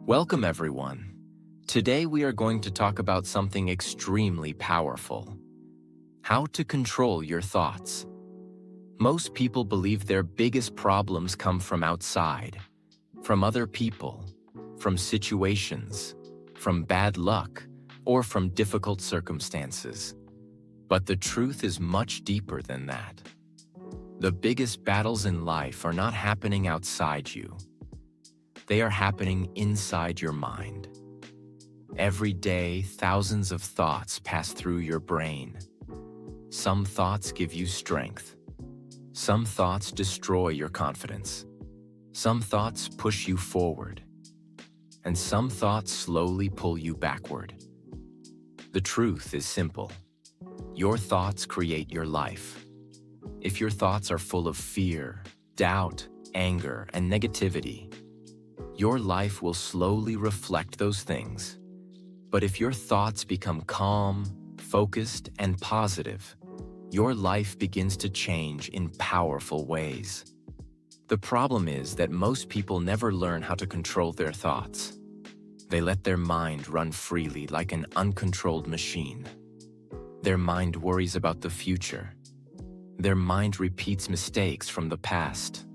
Welcome, everyone. Today we are going to talk about something extremely powerful: how to control your thoughts. Most people believe their biggest problems come from outside, from other people, from situations, from bad luck, or from difficult circumstances. But the truth is much deeper than that. The biggest battles in life are not happening outside you. They are happening inside your mind. Every day, thousands of thoughts pass through your brain. Some thoughts give you strength. Some thoughts destroy your confidence. Some thoughts push you forward. And some thoughts slowly pull you backward. The truth is simple. Your thoughts create your life. If your thoughts are full of fear, doubt, anger, and negativity, your life will slowly reflect those things. But if your thoughts become calm, focused, and positive, your life begins to change in powerful ways. The problem is that most people never learn how to control their thoughts. They let their mind run freely like an uncontrolled machine. Their mind worries about the future. Their mind repeats mistakes from the past.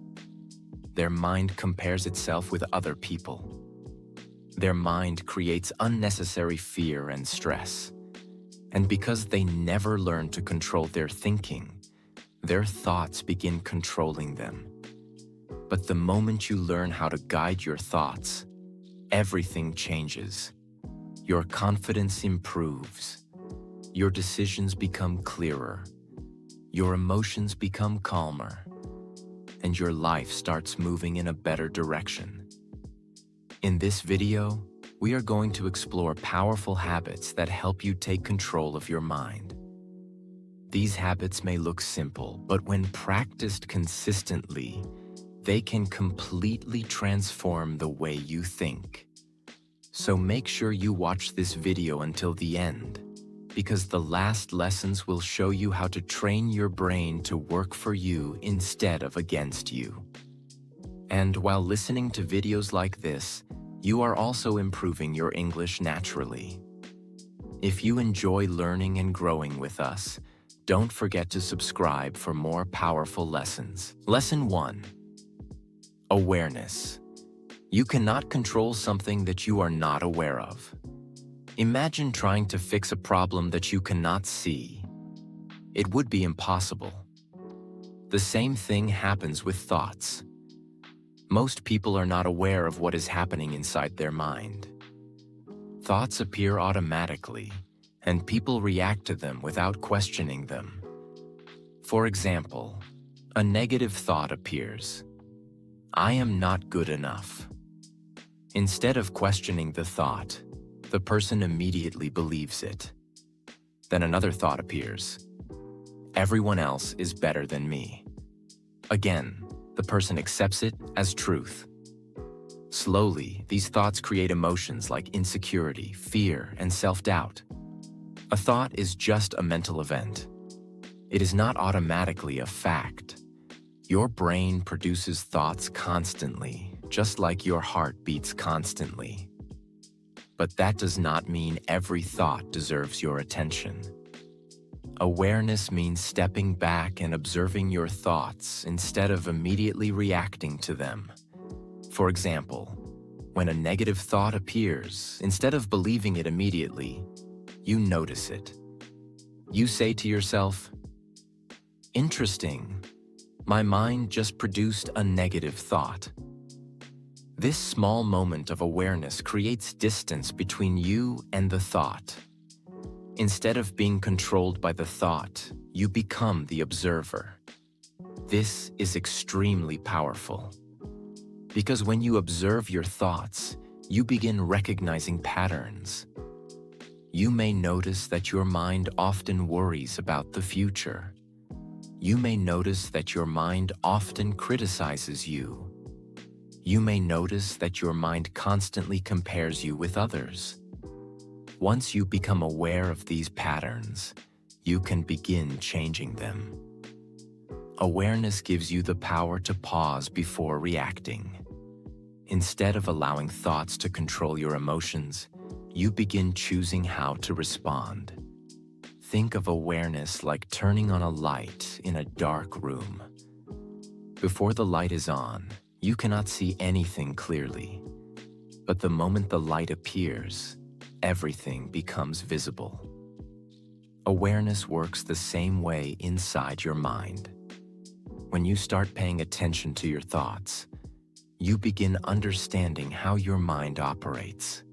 Their mind compares itself with other people. Their mind creates unnecessary fear and stress. And because they never learn to control their thinking, their thoughts begin controlling them. But the moment you learn how to guide your thoughts, everything changes. Your confidence improves. Your decisions become clearer. Your emotions become calmer. And your life starts moving in a better direction. In this video, we are going to explore powerful habits that help you take control of your mind. These habits may look simple, but when practiced consistently, they can completely transform the way you think. So make sure you watch this video until the end, because the last lessons will show you how to train your brain to work for you instead of against you. And while listening to videos like this, you are also improving your English naturally. If you enjoy learning and growing with us, don't forget to subscribe for more powerful lessons. Lesson 1. Awareness. You cannot control something that you are not aware of. Imagine trying to fix a problem that you cannot see. It would be impossible. The same thing happens with thoughts. Most people are not aware of what is happening inside their mind. Thoughts appear automatically, and people react to them without questioning them. For example, a negative thought appears. I am not good enough. Instead of questioning the thought, the person immediately believes it. Then another thought appears. Everyone else is better than me. Again, the person accepts it as truth. Slowly, these thoughts create emotions like insecurity, fear, and self-doubt. A thought is just a mental event. It is not automatically a fact. Your brain produces thoughts constantly, just like your heart beats constantly. But that does not mean every thought deserves your attention. Awareness means stepping back and observing your thoughts instead of immediately reacting to them. For example, when a negative thought appears, instead of believing it immediately, you notice it. You say to yourself, "Interesting, my mind just produced a negative thought." This small moment of awareness creates distance between you and the thought. Instead of being controlled by the thought, you become the observer. This is extremely powerful. Because when you observe your thoughts, you begin recognizing patterns. You may notice that your mind often worries about the future. You may notice that your mind often criticizes you. You may notice that your mind constantly compares you with others. Once you become aware of these patterns, you can begin changing them. Awareness gives you the power to pause before reacting. Instead of allowing thoughts to control your emotions, you begin choosing how to respond. Think of awareness like turning on a light in a dark room. Before the light is on, you cannot see anything clearly. But the moment the light appears, everything becomes visible. Awareness works the same way inside your mind. When you start paying attention to your thoughts, you begin understanding how your mind operates.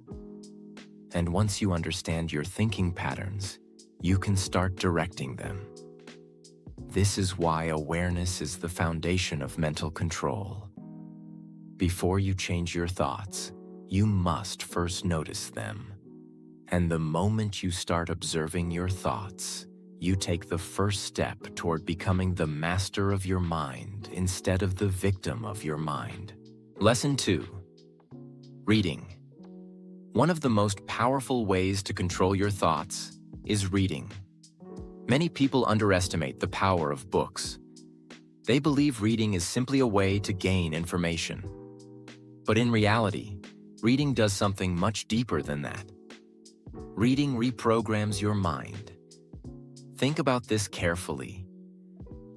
And once you understand your thinking patterns, you can start directing them. This is why awareness is the foundation of mental control. Before you change your thoughts, you must first notice them. And the moment you start observing your thoughts, you take the first step toward becoming the master of your mind instead of the victim of your mind. Lesson 2. Reading. One of the most powerful ways to control your thoughts is reading. Many people underestimate the power of books. They believe reading is simply a way to gain information. But in reality, reading does something much deeper than that. Reading reprograms your mind. Think about this carefully.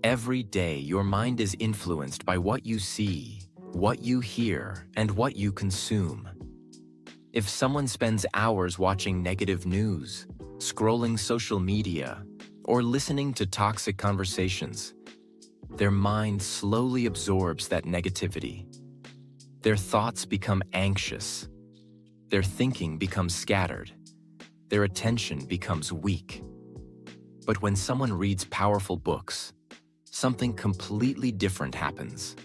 Every day, your mind is influenced by what you see, what you hear, and what you consume. If someone spends hours watching negative news, scrolling social media, or listening to toxic conversations, their mind slowly absorbs that negativity. Their thoughts become anxious. Their thinking becomes scattered. Their attention becomes weak. But when someone reads powerful books, something completely different happens.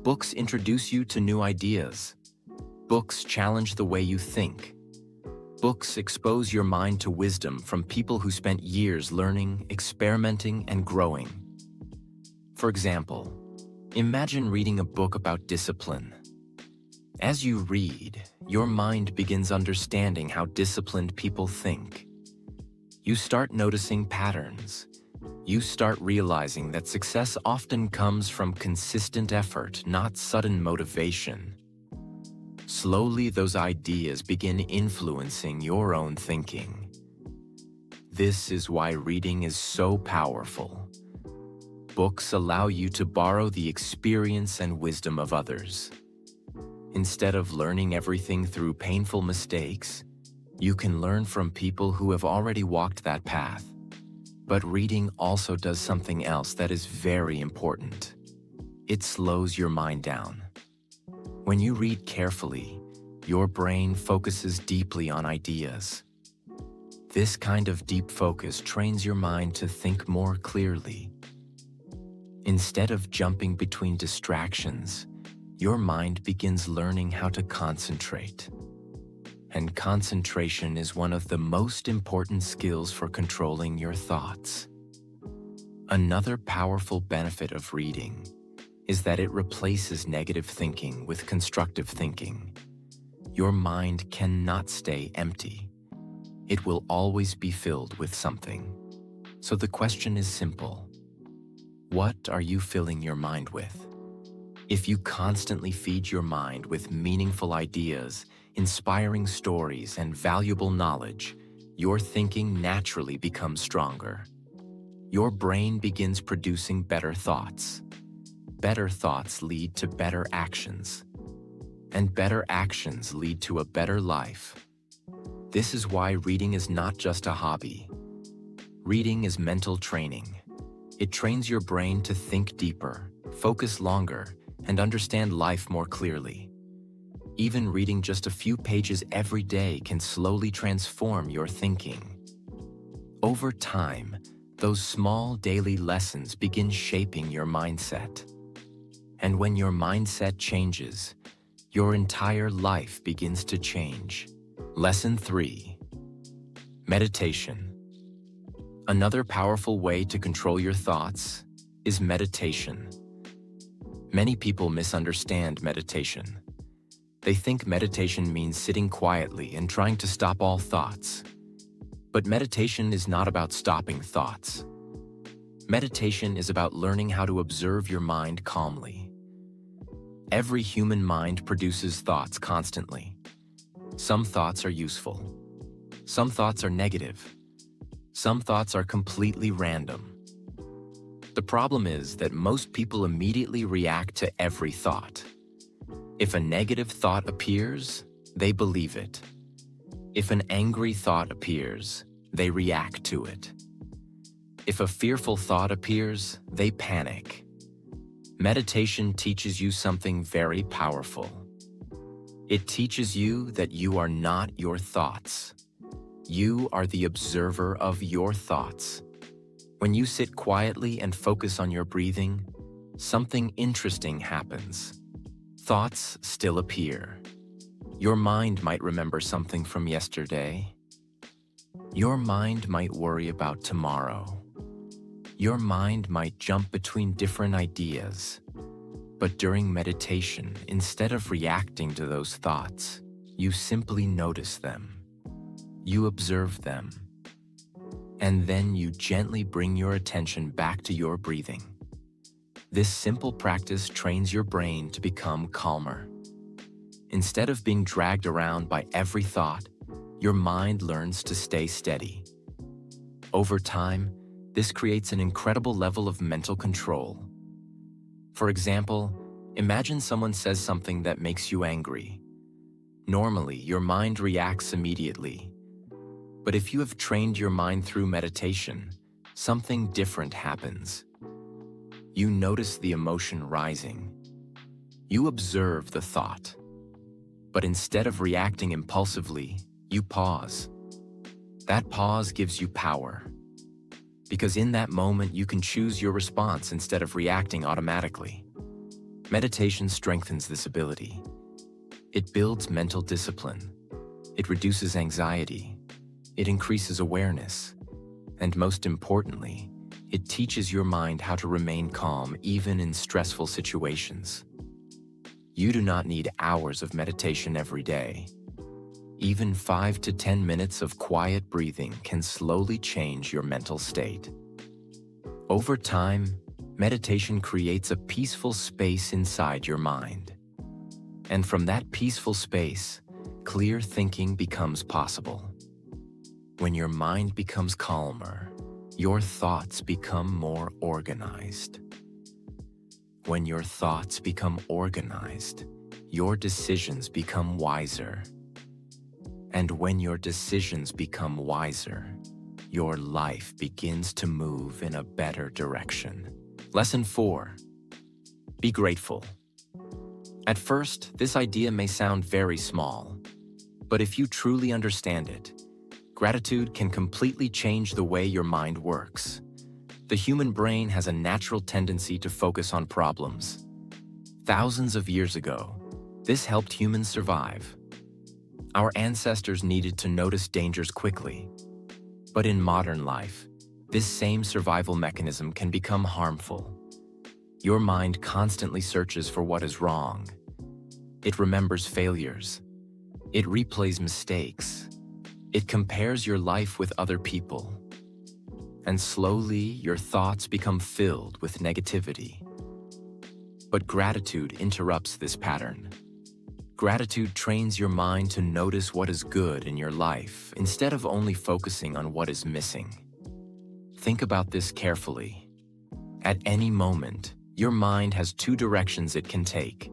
Books introduce you to new ideas. Books challenge the way you think. Books expose your mind to wisdom from people who spent years learning, experimenting, and growing. For example, imagine reading a book about discipline. As you read, your mind begins understanding how disciplined people think. You start noticing patterns. You start realizing that success often comes from consistent effort, not sudden motivation. Slowly, those ideas begin influencing your own thinking. This is why reading is so powerful. Books allow you to borrow the experience and wisdom of others. Instead of learning everything through painful mistakes, you can learn from people who have already walked that path. But reading also does something else that is very important. It slows your mind down. When you read carefully, your brain focuses deeply on ideas. This kind of deep focus trains your mind to think more clearly. Instead of jumping between distractions, your mind begins learning how to concentrate. And concentration is one of the most important skills for controlling your thoughts. Another powerful benefit of reading is that it replaces negative thinking with constructive thinking. Your mind cannot stay empty. It will always be filled with something. So the question is simple. What are you filling your mind with? If you constantly feed your mind with meaningful ideas, inspiring stories, and valuable knowledge, your thinking naturally becomes stronger. Your brain begins producing better thoughts. Better thoughts lead to better actions. And better actions lead to a better life. This is why reading is not just a hobby. Reading is mental training. It trains your brain to think deeper, focus longer, and understand life more clearly. Even reading just a few pages every day can slowly transform your thinking. Over time, those small daily lessons begin shaping your mindset. And when your mindset changes, your entire life begins to change. Lesson 3. Meditation. Another powerful way to control your thoughts is meditation. Many people misunderstand meditation. They think meditation means sitting quietly and trying to stop all thoughts. But meditation is not about stopping thoughts. Meditation is about learning how to observe your mind calmly. Every human mind produces thoughts constantly. Some thoughts are useful. Some thoughts are negative. Some thoughts are completely random. The problem is that most people immediately react to every thought. If a negative thought appears, they believe it. If an angry thought appears, they react to it. If a fearful thought appears, they panic. Meditation teaches you something very powerful. It teaches you that you are not your thoughts. You are the observer of your thoughts. When you sit quietly and focus on your breathing, something interesting happens. Thoughts still appear. Your mind might remember something from yesterday. Your mind might worry about tomorrow. Your mind might jump between different ideas. But during meditation, instead of reacting to those thoughts, you simply notice them. You observe them. And then you gently bring your attention back to your breathing. This simple practice trains your brain to become calmer. Instead of being dragged around by every thought, your mind learns to stay steady. Over time, this creates an incredible level of mental control. For example, imagine someone says something that makes you angry. Normally, your mind reacts immediately. But if you have trained your mind through meditation, something different happens. You notice the emotion rising. You observe the thought. But instead of reacting impulsively, you pause. That pause gives you power. Because in that moment, you can choose your response instead of reacting automatically. Meditation strengthens this ability. It builds mental discipline. It reduces anxiety. It increases awareness. And most importantly, it teaches your mind how to remain calm even in stressful situations. You do not need hours of meditation every day. Even 5 to 10 minutes of quiet breathing can slowly change your mental state. Over time, meditation creates a peaceful space inside your mind. And from that peaceful space, clear thinking becomes possible. When your mind becomes calmer, your thoughts become more organized. When your thoughts become organized, your decisions become wiser. And when your decisions become wiser, your life begins to move in a better direction. Lesson 4. Be grateful. At first, this idea may sound very small, but if you truly understand it, gratitude can completely change the way your mind works. The human brain has a natural tendency to focus on problems. Thousands of years ago, this helped humans survive. Our ancestors needed to notice dangers quickly. But in modern life, this same survival mechanism can become harmful. Your mind constantly searches for what is wrong. It remembers failures. It replays mistakes. It compares your life with other people. And slowly, your thoughts become filled with negativity. But gratitude interrupts this pattern. Gratitude trains your mind to notice what is good in your life instead of only focusing on what is missing. Think about this carefully. At any moment, your mind has two directions it can take.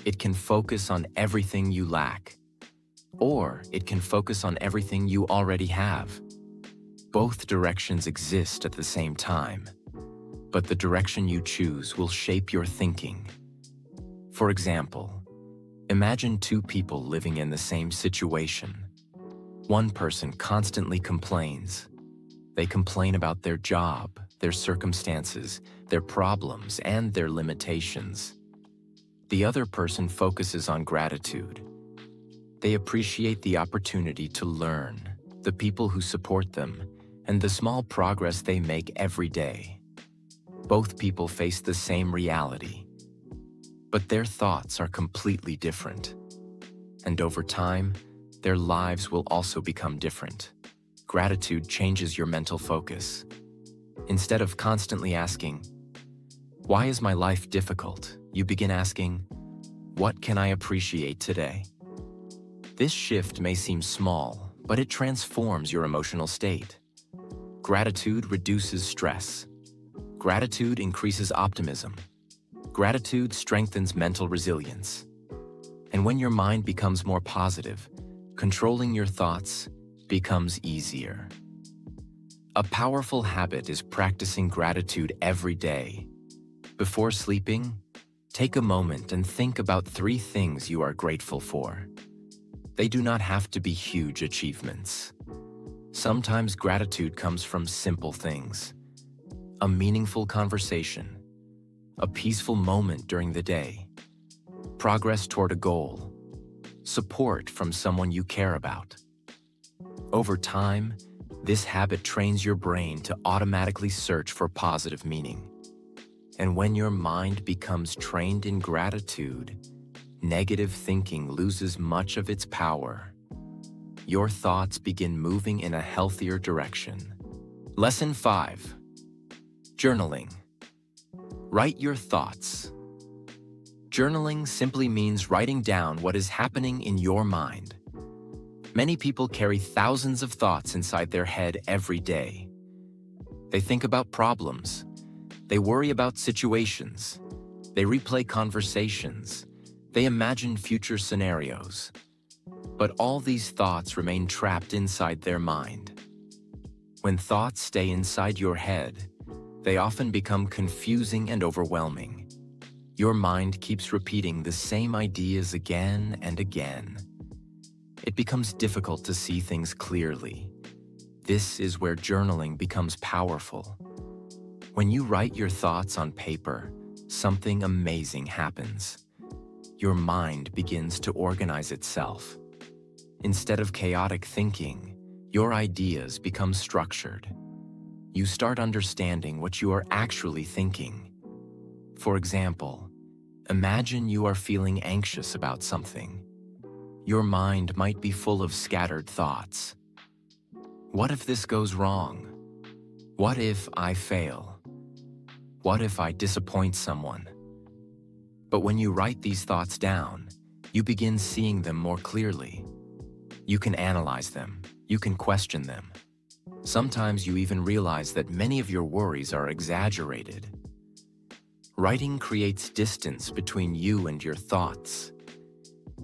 It can focus on everything you lack, or it can focus on everything you already have. Both directions exist at the same time, but the direction you choose will shape your thinking. For example, imagine two people living in the same situation. One person constantly complains. They complain about their job, their circumstances, their problems, and their limitations. The other person focuses on gratitude. They appreciate the opportunity to learn, the people who support them, and the small progress they make every day. Both people face the same reality. But their thoughts are completely different. And over time, their lives will also become different. Gratitude changes your mental focus. Instead of constantly asking, "Why is my life difficult?" you begin asking, What can I appreciate today? This shift may seem small, but it transforms your emotional state. Gratitude reduces stress. Gratitude increases optimism. Gratitude strengthens mental resilience. And when your mind becomes more positive, controlling your thoughts becomes easier. A powerful habit is practicing gratitude every day. Before sleeping, take a moment and think about 3 things you are grateful for. They do not have to be huge achievements. Sometimes gratitude comes from simple things. A meaningful conversation, a peaceful moment during the day, progress toward a goal, support from someone you care about. Over time, this habit trains your brain to automatically search for positive meaning. And when your mind becomes trained in gratitude, negative thinking loses much of its power. Your thoughts begin moving in a healthier direction. Lesson 5. Journaling. Write your thoughts. Journaling simply means writing down what is happening in your mind. Many people carry thousands of thoughts inside their head every day. They think about problems. They worry about situations. They replay conversations. They imagine future scenarios. But all these thoughts remain trapped inside their mind. When thoughts stay inside your head, they often become confusing and overwhelming. Your mind keeps repeating the same ideas again and again. It becomes difficult to see things clearly. This is where journaling becomes powerful. When you write your thoughts on paper, something amazing happens. Your mind begins to organize itself. Instead of chaotic thinking, your ideas become structured. You start understanding what you are actually thinking. For example, imagine you are feeling anxious about something. Your mind might be full of scattered thoughts. What if this goes wrong? What if I fail? What if I disappoint someone? But when you write these thoughts down, you begin seeing them more clearly. You can analyze them. You can question them. Sometimes you even realize that many of your worries are exaggerated. Writing creates distance between you and your thoughts.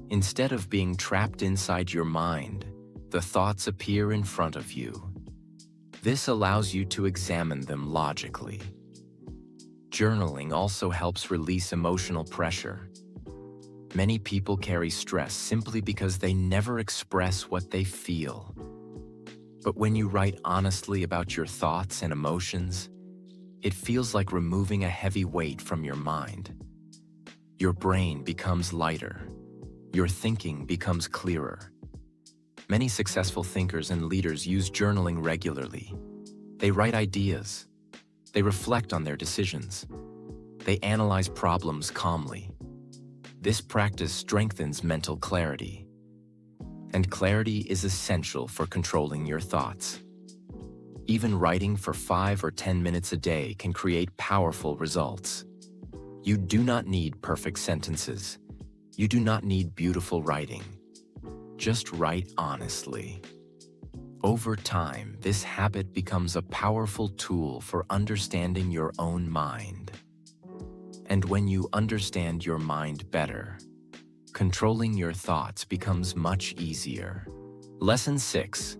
Instead of being trapped inside your mind, the thoughts appear in front of you. This allows you to examine them logically. Journaling also helps release emotional pressure. Many people carry stress simply because they never express what they feel. But when you write honestly about your thoughts and emotions, it feels like removing a heavy weight from your mind. Your brain becomes lighter. Your thinking becomes clearer. Many successful thinkers and leaders use journaling regularly. They write ideas. They reflect on their decisions. They analyze problems calmly. This practice strengthens mental clarity. And clarity is essential for controlling your thoughts. Even writing for 5 or 10 minutes a day can create powerful results. You do not need perfect sentences. You do not need beautiful writing. Just write honestly. Over time, this habit becomes a powerful tool for understanding your own mind. And when you understand your mind better, controlling your thoughts becomes much easier. Lesson 6.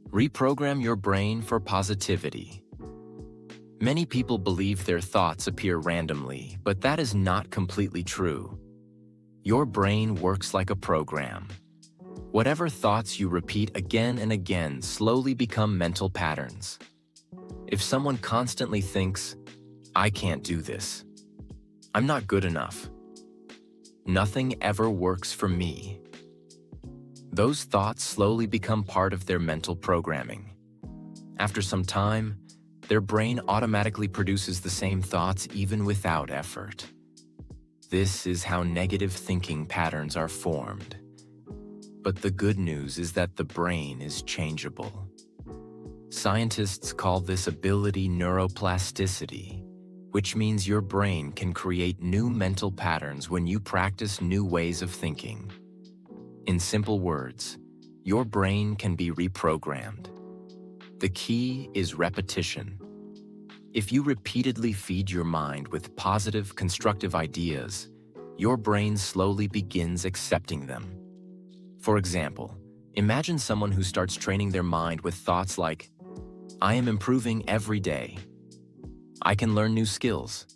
Reprogram your brain for positivity. Many people believe their thoughts appear randomly, but that is not completely true. Your brain works like a program. Whatever thoughts you repeat again and again slowly become mental patterns. If someone constantly thinks, "I can't do this," "I'm not good enough," "Nothing ever works for me," those thoughts slowly become part of their mental programming. After some time, their brain automatically produces the same thoughts even without effort. This is how negative thinking patterns are formed. But the good news is that the brain is changeable. Scientists call this ability neuroplasticity. which means your brain can create new mental patterns when you practice new ways of thinking. In simple words, your brain can be reprogrammed. The key is repetition. If you repeatedly feed your mind with positive, constructive ideas, your brain slowly begins accepting them. For example, imagine someone who starts training their mind with thoughts like, "I am improving every day. I can learn new skills.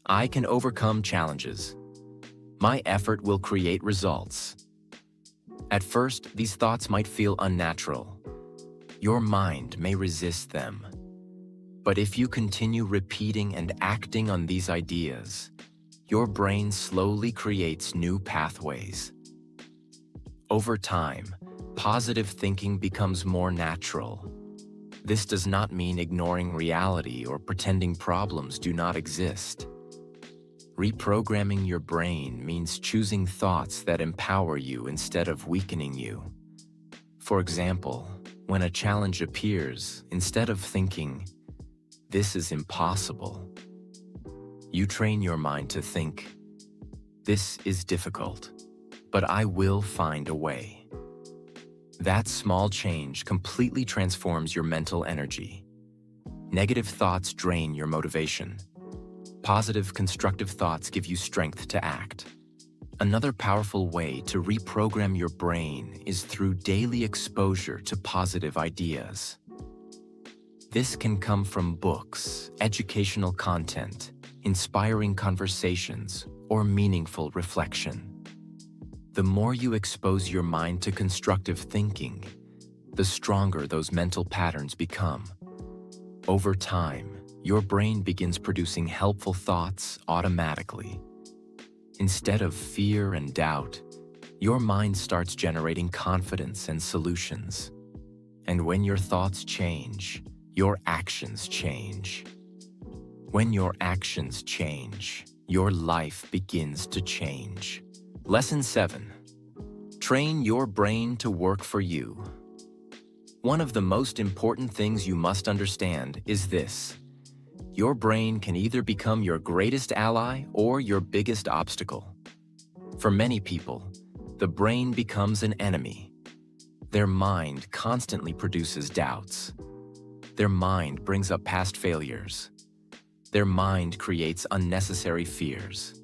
I can overcome challenges. My effort will create results." At first, these thoughts might feel unnatural. Your mind may resist them. But if you continue repeating and acting on these ideas, your brain slowly creates new pathways. Over time, positive thinking becomes more natural. This does not mean ignoring reality or pretending problems do not exist. Reprogramming your brain means choosing thoughts that empower you instead of weakening you. For example, when a challenge appears, instead of thinking, "This is impossible," you train your mind to think, "This is difficult, but I will find a way." That small change completely transforms your mental energy. Negative thoughts drain your motivation. Positive, constructive thoughts give you strength to act. Another powerful way to reprogram your brain is through daily exposure to positive ideas. This can come from books, educational content, inspiring conversations, or meaningful reflection. The more you expose your mind to constructive thinking, the stronger those mental patterns become. Over time, your brain begins producing helpful thoughts automatically. Instead of fear and doubt, your mind starts generating confidence and solutions. And when your thoughts change, your actions change. When your actions change, your life begins to change. Lesson 7. Train your brain to work for you. One of the most important things you must understand is this: your brain can either become your greatest ally or your biggest obstacle. For many people, the brain becomes an enemy. Their mind constantly produces doubts. Their mind brings up past failures. Their mind creates unnecessary fears.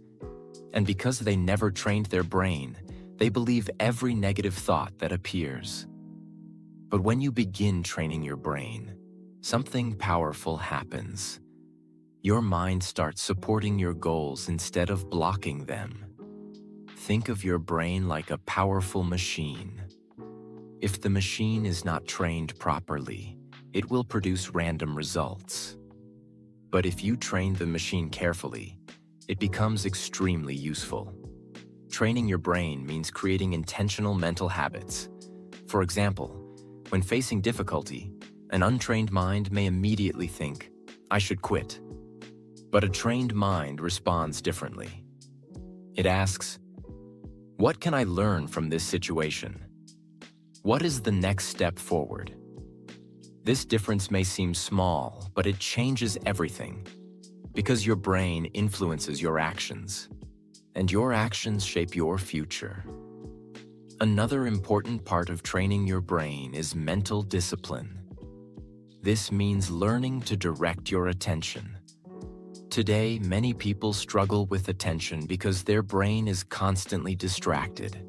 And because they never trained their brain, they believe every negative thought that appears. But when you begin training your brain, something powerful happens. Your mind starts supporting your goals instead of blocking them. Think of your brain like a powerful machine. If the machine is not trained properly, it will produce random results. But if you train the machine carefully, it becomes extremely useful. Training your brain means creating intentional mental habits. For example, when facing difficulty, an untrained mind may immediately think, "I should quit." But a trained mind responds differently. It asks, "What can I learn from this situation? What is the next step forward?" This difference may seem small, but it changes everything, because your brain influences your actions, and your actions shape your future. Another important part of training your brain is mental discipline. This means learning to direct your attention. Today, many people struggle with attention because their brain is constantly distracted.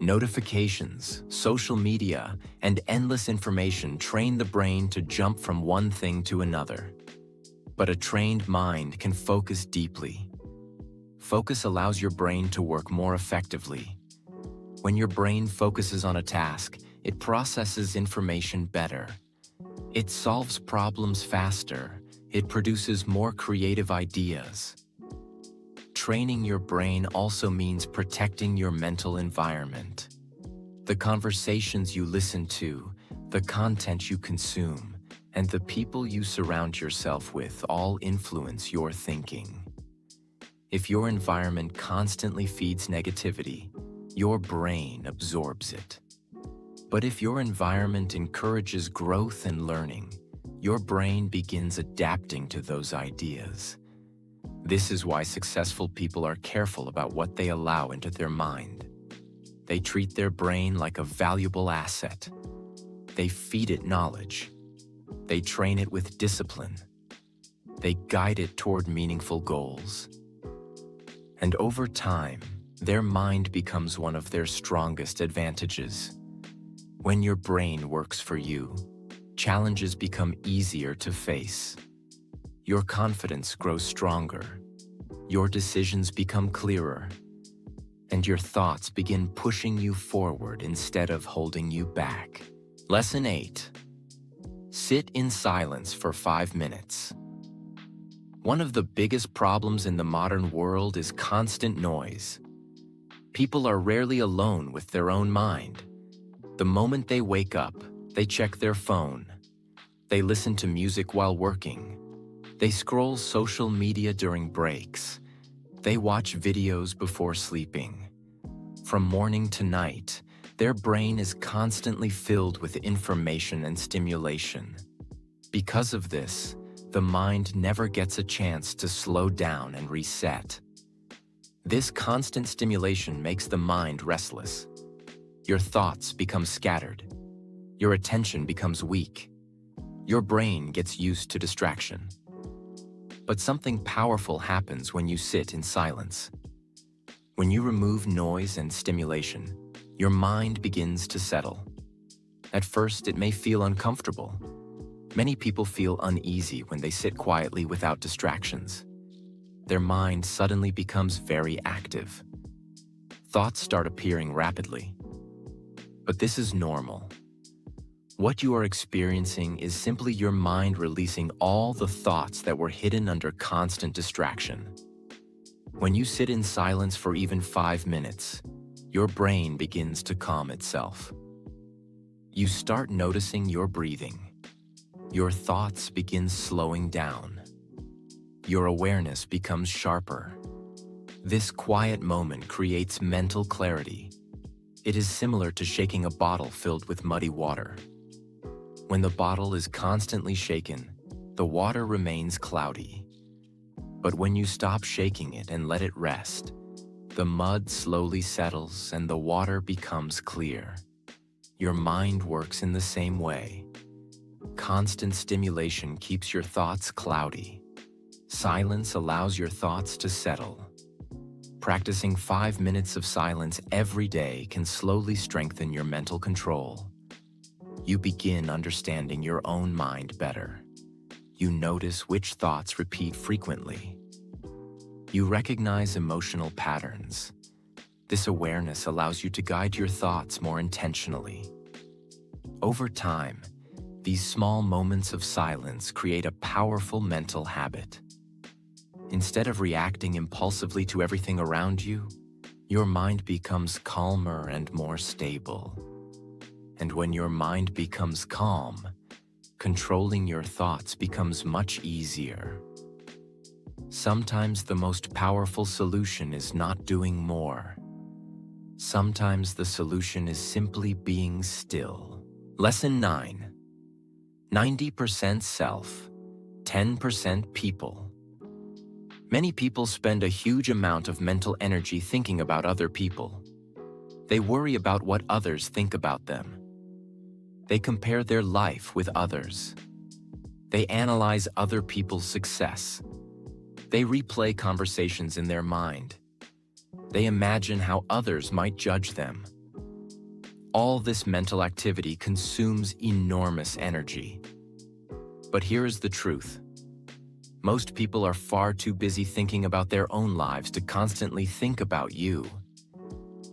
Notifications, social media, and endless information train the brain to jump from one thing to another. But a trained mind can focus deeply. Focus allows your brain to work more effectively. When your brain focuses on a task, it processes information better. It solves problems faster. It produces more creative ideas. Training your brain also means protecting your mental environment. The conversations you listen to, the content you consume, and the people you surround yourself with all influence your thinking. If your environment constantly feeds negativity, your brain absorbs it. But if your environment encourages growth and learning, your brain begins adapting to those ideas. This is why successful people are careful about what they allow into their mind. They treat their brain like a valuable asset. They feed it knowledge. They train it with discipline. They guide it toward meaningful goals. And over time, their mind becomes one of their strongest advantages. When your brain works for you, challenges become easier to face. Your confidence grows stronger. Your decisions become clearer. And your thoughts begin pushing you forward instead of holding you back. Lesson 8. Sit in silence for 5 minutes. One of the biggest problems in the modern world is constant noise. People are rarely alone with their own mind. The moment they wake up, they check their phone. They listen to music while working. They scroll social media during breaks. They watch videos before sleeping. From morning to night, their brain is constantly filled with information and stimulation. Because of this, the mind never gets a chance to slow down and reset. This constant stimulation makes the mind restless. Your thoughts become scattered. Your attention becomes weak. Your brain gets used to distraction. But something powerful happens when you sit in silence. When you remove noise and stimulation, your mind begins to settle. At first, it may feel uncomfortable. Many people feel uneasy when they sit quietly without distractions. Their mind suddenly becomes very active. Thoughts start appearing rapidly. But this is normal. What you are experiencing is simply your mind releasing all the thoughts that were hidden under constant distraction. When you sit in silence for even 5 minutes, your brain begins to calm itself. You start noticing your breathing. Your thoughts begin slowing down. Your awareness becomes sharper. This quiet moment creates mental clarity. It is similar to shaking a bottle filled with muddy water. When the bottle is constantly shaken, the water remains cloudy. But when you stop shaking it and let it rest, the mud slowly settles and the water becomes clear. Your mind works in the same way. Constant stimulation keeps your thoughts cloudy. Silence allows your thoughts to settle. Practicing 5 minutes of silence every day can slowly strengthen your mental control. You begin understanding your own mind better. You notice which thoughts repeat frequently. You recognize emotional patterns. This awareness allows you to guide your thoughts more intentionally. Over time, these small moments of silence create a powerful mental habit. Instead of reacting impulsively to everything around you, your mind becomes calmer and more stable. And when your mind becomes calm, controlling your thoughts becomes much easier. Sometimes the most powerful solution is not doing more. Sometimes the solution is simply being still. Lesson 9. 90% self, 10% people. Many people spend a huge amount of mental energy thinking about other people. They worry about what others think about them. They compare their life with others. They analyze other people's success. They replay conversations in their mind. They imagine how others might judge them. All this mental activity consumes enormous energy. But here is the truth. Most people are far too busy thinking about their own lives to constantly think about you.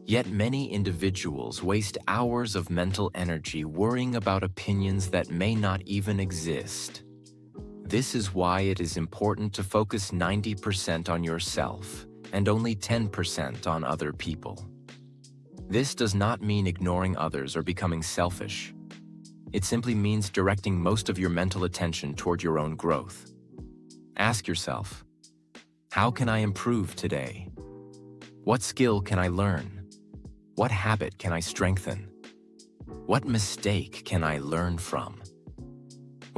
Yet many individuals waste hours of mental energy worrying about opinions that may not even exist. This is why it is important to focus 90% on yourself and only 10% on other people. This does not mean ignoring others or becoming selfish. It simply means directing most of your mental attention toward your own growth. Ask yourself, how can I improve today? What skill can I learn? What habit can I strengthen? What mistake can I learn from?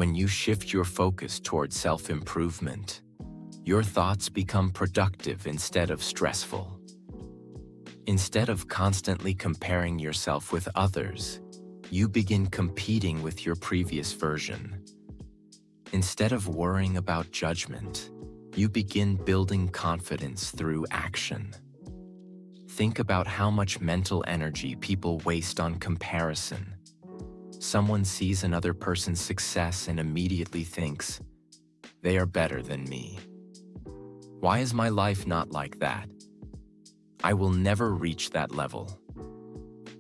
When you shift your focus toward self-improvement, your thoughts become productive instead of stressful. Instead of constantly comparing yourself with others, you begin competing with your previous version. Instead of worrying about judgment, you begin building confidence through action. Think about how much mental energy people waste on comparison. Someone sees another person's success and immediately thinks, "They are better than me. Why is my life not like that? I will never reach that level."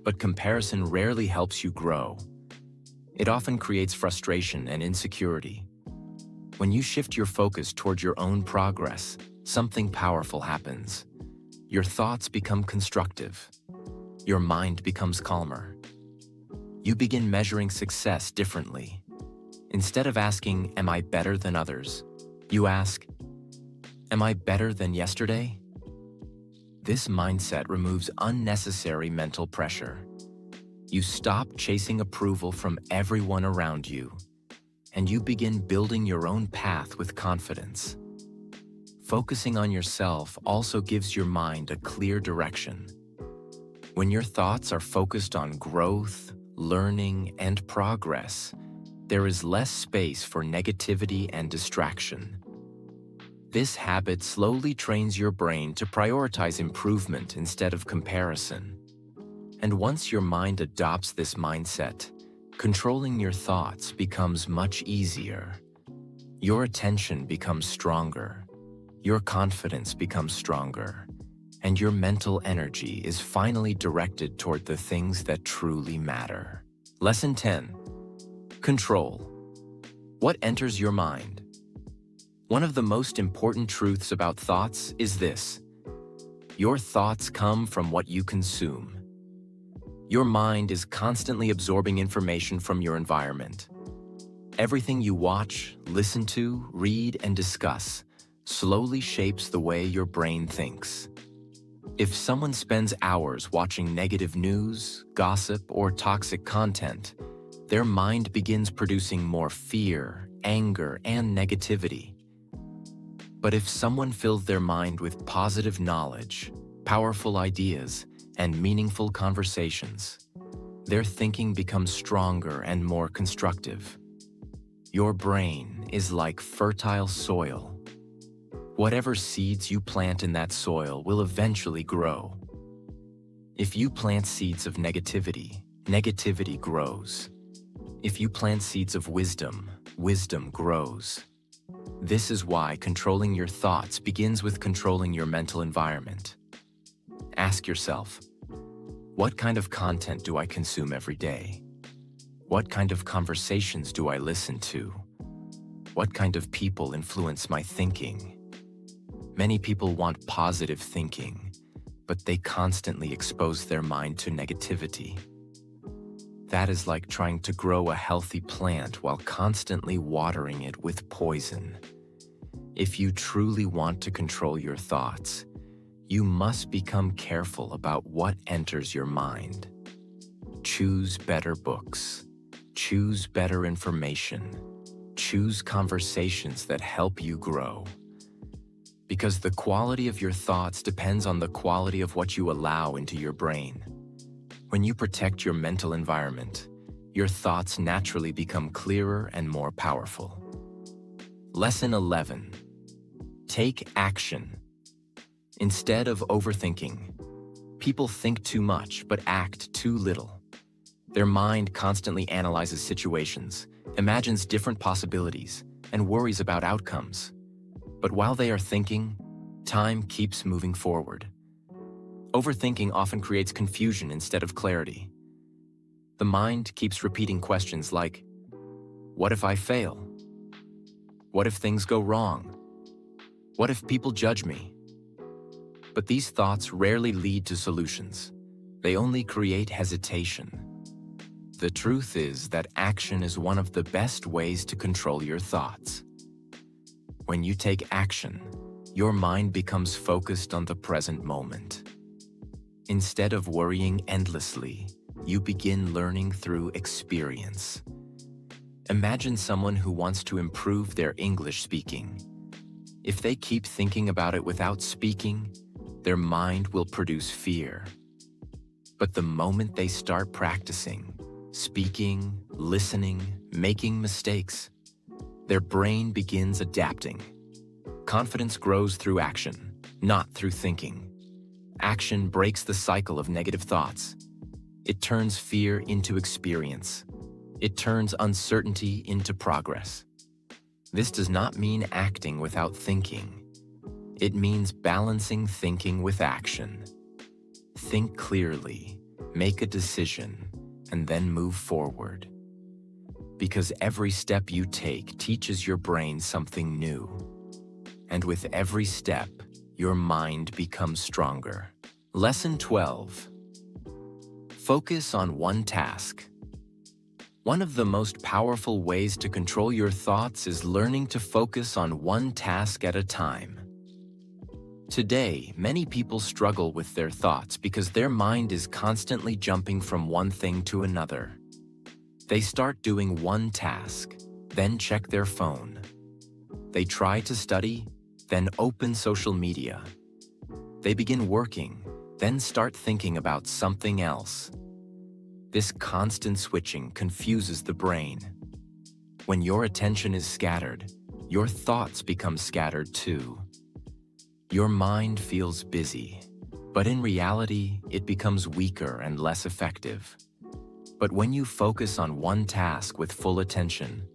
But comparison rarely helps you grow. It often creates frustration and insecurity. When you shift your focus toward your own progress, something powerful happens. Your thoughts become constructive. Your mind becomes calmer. You begin measuring success differently. Instead of asking, "Am I better than others?" you ask, "Am I better than yesterday?" This mindset removes unnecessary mental pressure. You stop chasing approval from everyone around you, and you begin building your own path with confidence. Focusing on yourself also gives your mind a clear direction. When your thoughts are focused on growth, learning, and progress, there is less space for negativity and distraction. This habit slowly trains your brain to prioritize improvement instead of comparison. And once your mind adopts this mindset, controlling your thoughts becomes much easier. Your attention becomes stronger, your confidence becomes stronger, and your mental energy is finally directed toward the things that truly matter. Lesson 10. Control. What enters your mind? One of the most important truths about thoughts is this: your thoughts come from what you consume. Your mind is constantly absorbing information from your environment. Everything you watch, listen to, read, and discuss slowly shapes the way your brain thinks. If someone spends hours watching negative news, gossip, or toxic content, their mind begins producing more fear, anger, and negativity. But if someone fills their mind with positive knowledge, powerful ideas, and meaningful conversations, their thinking becomes stronger and more constructive. Your brain is like fertile soil. Whatever seeds you plant in that soil will eventually grow. If you plant seeds of negativity, negativity grows. If you plant seeds of wisdom, wisdom grows. This is why controlling your thoughts begins with controlling your mental environment. Ask yourself, what kind of content do I consume every day? What kind of conversations do I listen to? What kind of people influence my thinking? Many people want positive thinking, but they constantly expose their mind to negativity. That is like trying to grow a healthy plant while constantly watering it with poison. If you truly want to control your thoughts, you must become careful about what enters your mind. Choose better books. Choose better information. Choose conversations that help you grow. Because the quality of your thoughts depends on the quality of what you allow into your brain. When you protect your mental environment, your thoughts naturally become clearer and more powerful. Lesson 11. Take action. Instead of overthinking, people think too much but act too little. Their mind constantly analyzes situations, imagines different possibilities, and worries about outcomes. But while they are thinking, time keeps moving forward. Overthinking often creates confusion instead of clarity. The mind keeps repeating questions like, what if I fail? What if things go wrong? What if people judge me? But these thoughts rarely lead to solutions. They only create hesitation. The truth is that action is one of the best ways to control your thoughts. When you take action, your mind becomes focused on the present moment. Instead of worrying endlessly, you begin learning through experience. Imagine someone who wants to improve their English speaking. If they keep thinking about it without speaking, their mind will produce fear. But the moment they start practicing, speaking, listening, making mistakes, their brain begins adapting. Confidence grows through action, not through thinking. Action breaks the cycle of negative thoughts. It turns fear into experience. It turns uncertainty into progress. This does not mean acting without thinking. It means balancing thinking with action. Think clearly, make a decision, and then move forward. Because every step you take teaches your brain something new. And with every step, your mind becomes stronger. Lesson 12. Focus on one task. One of the most powerful ways to control your thoughts is learning to focus on one task at a time. Today, many people struggle with their thoughts because their mind is constantly jumping from one thing to another. They start doing one task, then check their phone. They try to study, then open social media. They begin working, then start thinking about something else. This constant switching confuses the brain. When your attention is scattered, your thoughts become scattered too. Your mind feels busy, but in reality, it becomes weaker and less effective. But when you focus on one task with full attention,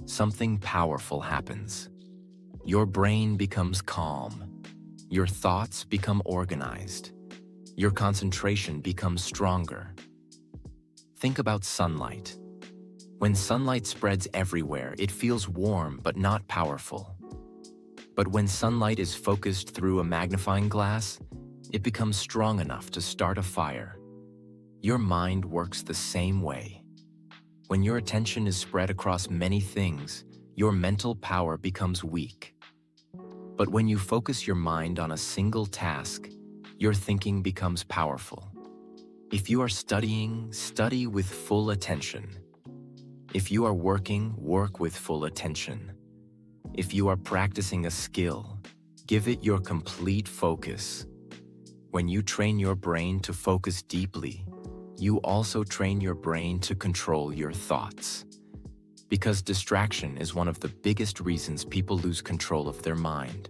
something powerful happens. Your brain becomes calm. Your thoughts become organized. Your concentration becomes stronger. Think about sunlight. When sunlight spreads everywhere, it feels warm but not powerful. But when sunlight is focused through a magnifying glass, it becomes strong enough to start a fire. Your mind works the same way. When your attention is spread across many things, your mental power becomes weak. But when you focus your mind on a single task, your thinking becomes powerful. If you are studying, study with full attention. If you are working, work with full attention. If you are practicing a skill, give it your complete focus. When you train your brain to focus deeply, you also train your brain to control your thoughts. Because distraction is one of the biggest reasons people lose control of their mind.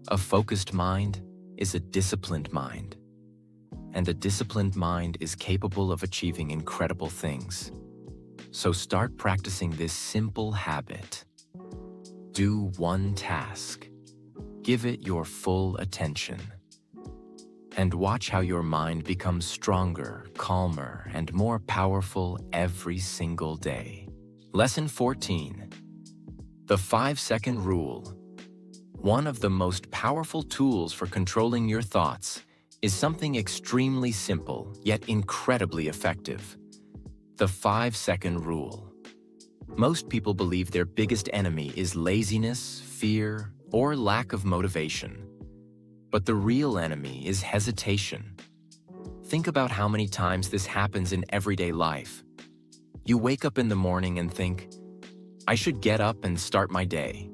A focused mind is a disciplined mind. And a disciplined mind is capable of achieving incredible things. So start practicing this simple habit. Do one task. Give it your full attention. And watch how your mind becomes stronger, calmer, and more powerful every single day. Lesson 14. The 5-second rule. One of the most powerful tools for controlling your thoughts is something extremely simple, yet incredibly effective. The 5-second rule. Most people believe their biggest enemy is laziness, fear, or lack of motivation. But the real enemy is hesitation. Think about how many times this happens in everyday life. You wake up in the morning and think, I should get up and start my day.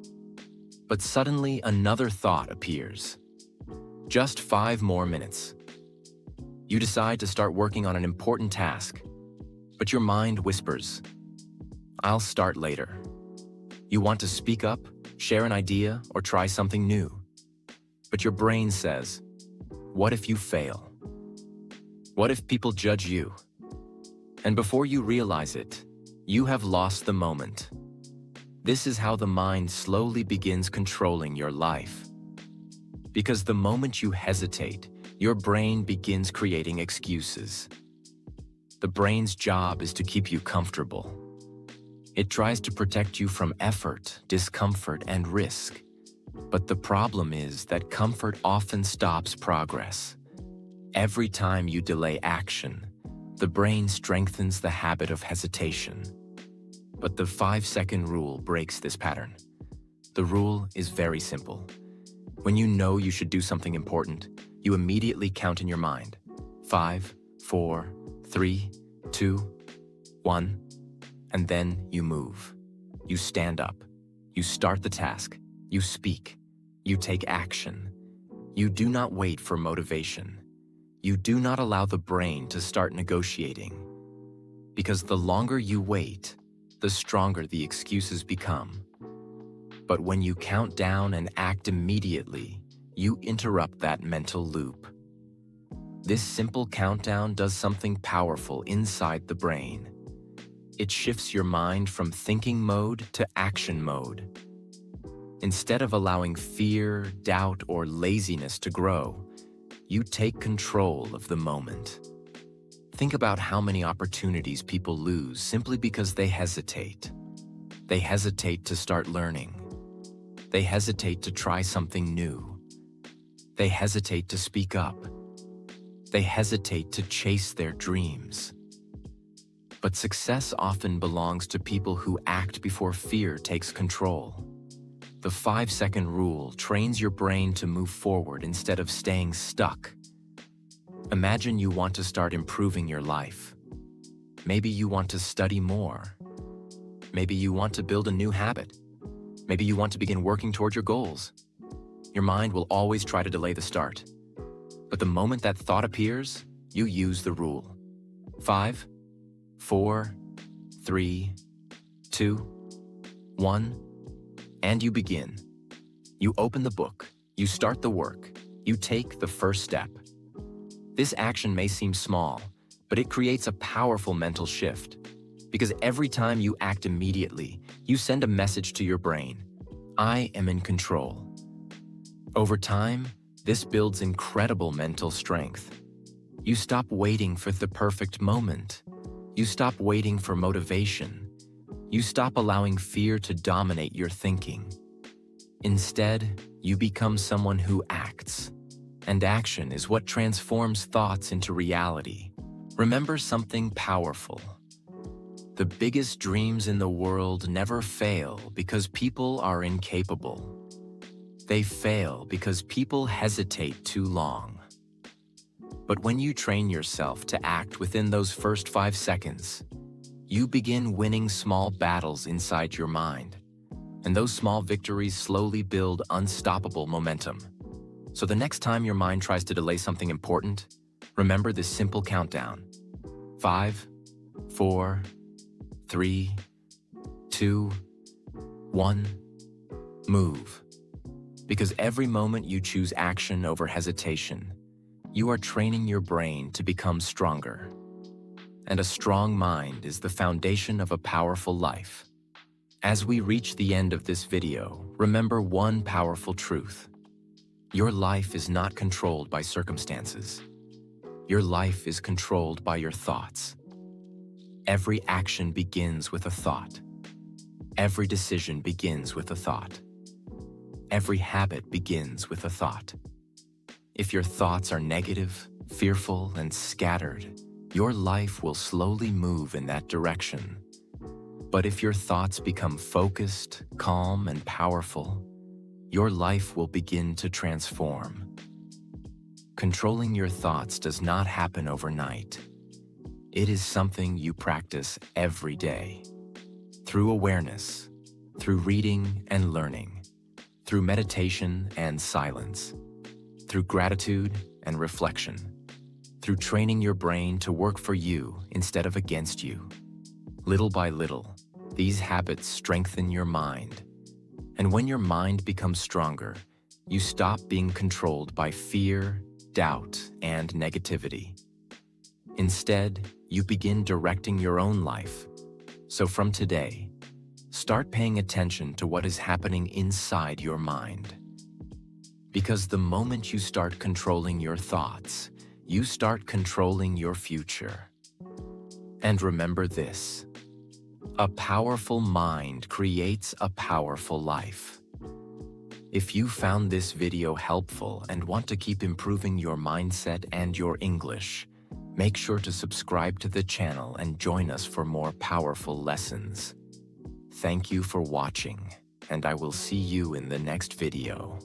But suddenly another thought appears. Just 5 more minutes. You decide to start working on an important task, but your mind whispers, I'll start later. You want to speak up, share an idea, or try something new. But your brain says, what if you fail? What if people judge you? And before you realize it, you have lost the moment. This is how the mind slowly begins controlling your life. Because the moment you hesitate, your brain begins creating excuses. The brain's job is to keep you comfortable. It tries to protect you from effort, discomfort, and risk. But the problem is that comfort often stops progress. Every time you delay action, the brain strengthens the habit of hesitation. But the 5-second rule breaks this pattern. The rule is very simple. When you know you should do something important, you immediately count in your mind. 5, 4, 3, 2, 1, and then you move. You stand up. You start the task. You speak. You take action. You do not wait for motivation. You do not allow the brain to start negotiating. Because the longer you wait, the stronger the excuses become. But when you count down and act immediately, you interrupt that mental loop. This simple countdown does something powerful inside the brain. It shifts your mind from thinking mode to action mode. Instead of allowing fear, doubt, or laziness to grow, you take control of the moment. Think about how many opportunities people lose simply because they hesitate. They hesitate to start learning. They hesitate to try something new. They hesitate to speak up. They hesitate to chase their dreams. But success often belongs to people who act before fear takes control. The 5-second rule trains your brain to move forward instead of staying stuck. Imagine you want to start improving your life. Maybe you want to study more. Maybe you want to build a new habit. Maybe you want to begin working toward your goals. Your mind will always try to delay the start. But the moment that thought appears, you use the rule. 5, 4, 3, 2, 1, and you begin. You open the book, you start the work, you take the first step. This action may seem small, but it creates a powerful mental shift. Because every time you act immediately, you send a message to your brain: I am in control. Over time, this builds incredible mental strength. You stop waiting for the perfect moment. You stop waiting for motivation. You stop allowing fear to dominate your thinking. Instead, you become someone who acts. And action is what transforms thoughts into reality. Remember something powerful. The biggest dreams in the world never fail because people are incapable. They fail because people hesitate too long. But when you train yourself to act within those first 5 seconds, you begin winning small battles inside your mind. And those small victories slowly build unstoppable momentum. So the next time your mind tries to delay something important, remember this simple countdown. 5, 4, 3, 2, 1, move. Because every moment you choose action over hesitation, you are training your brain to become stronger. And a strong mind is the foundation of a powerful life. As we reach the end of this video, remember one powerful truth. Your life is not controlled by circumstances. Your life is controlled by your thoughts. Every action begins with a thought. Every decision begins with a thought. Every habit begins with a thought. If your thoughts are negative, fearful, and scattered, your life will slowly move in that direction. But if your thoughts become focused, calm, and powerful, your life will begin to transform. Controlling your thoughts does not happen overnight. It is something you practice every day. Through awareness, through reading and learning, through meditation and silence, through gratitude and reflection, through training your brain to work for you instead of against you. Little by little, these habits strengthen your mind. And when your mind becomes stronger, you stop being controlled by fear, doubt, and negativity. Instead, you begin directing your own life. So from today, start paying attention to what is happening inside your mind. Because the moment you start controlling your thoughts, you start controlling your future. And remember this: a powerful mind creates a powerful life. If you found this video helpful and want to keep improving your mindset and your English, make sure to subscribe to the channel and join us for more powerful lessons. Thank you for watching, and I will see you in the next video.